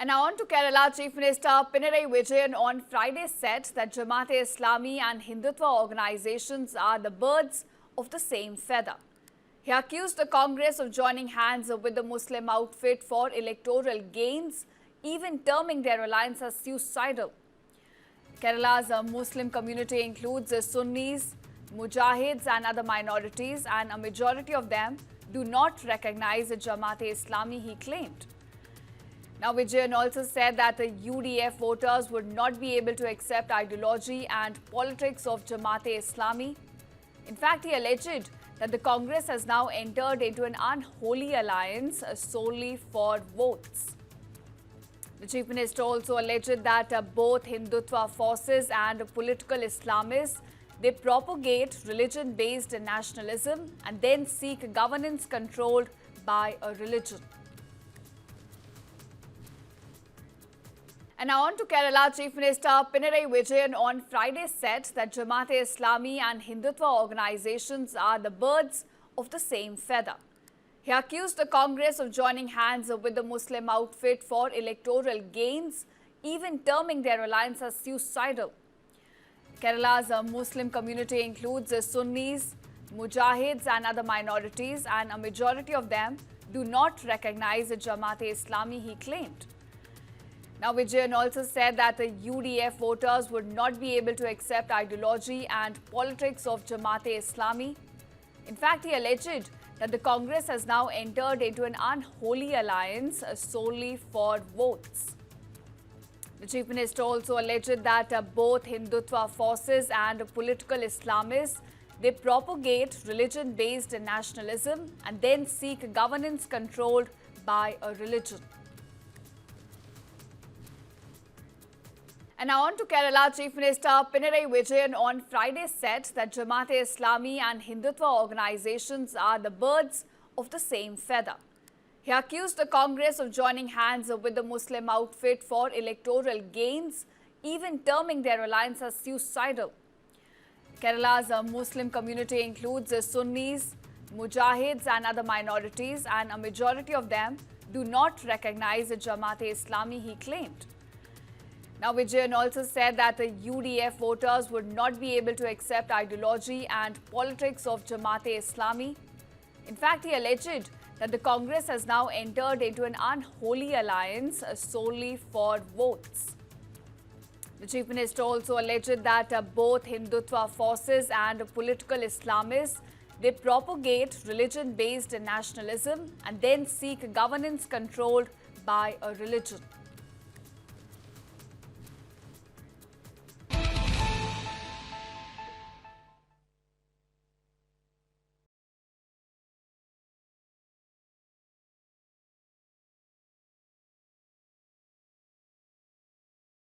And now on to Kerala. Chief Minister Pinarayi Vijayan on Friday said that Jamaat-e-Islami and Hindutva organizations are the birds of the same feather. He accused the Congress of joining hands with the Muslim outfit for electoral gains, even terming their alliance as suicidal. Kerala's Muslim community includes Sunnis, Mujahids and other minorities, and a majority of them do not recognize the Jamaat-e-Islami, he claimed. Now, Vijayan also said that the UDF voters would not be able to accept ideology and politics of Jamaat-e-Islami. In fact, he alleged that the Congress has now entered into an unholy alliance solely for votes. The Chief Minister also alleged that both Hindutva forces and political Islamists, they propagate religion-based nationalism and then seek governance controlled by a religion. And now on to Kerala. Chief Minister Pinarayi Vijayan on Friday said that Jamaat-e-Islami and Hindutva organizations are the birds of the same feather. He accused the Congress of joining hands with the Muslim outfit for electoral gains, even terming their alliance as suicidal. Kerala's Muslim community includes Sunnis, Mujahids and other minorities, and a majority of them do not recognize the Jamaat-e-Islami, he claimed. Now, Vijayan also said that the UDF voters would not be able to accept ideology and politics of Jamaat-e-Islami. In fact, he alleged that the Congress has now entered into an unholy alliance solely for votes. The Chief Minister also alleged that both Hindutva forces and political Islamists, they propagate religion-based nationalism and then seek governance controlled by a religion. And now on to Kerala. Chief Minister Pinarayi Vijayan on Friday said that Jamaat-e-Islami and Hindutva organizations are the birds of the same feather. He accused the Congress of joining hands with the Muslim outfit for electoral gains, even terming their alliance as suicidal. Kerala's Muslim community includes Sunnis, Mujahids and other minorities, and a majority of them do not recognize the Jamaat-e-Islami, he claimed. Now, Vijayan also said that the UDF voters would not be able to accept ideology and politics of Jamaat-e-Islami. In fact, he alleged that the Congress has now entered into an unholy alliance solely for votes. The Chief Minister also alleged that both Hindutva forces and political Islamists, they propagate religion-based nationalism and then seek governance controlled by a religion.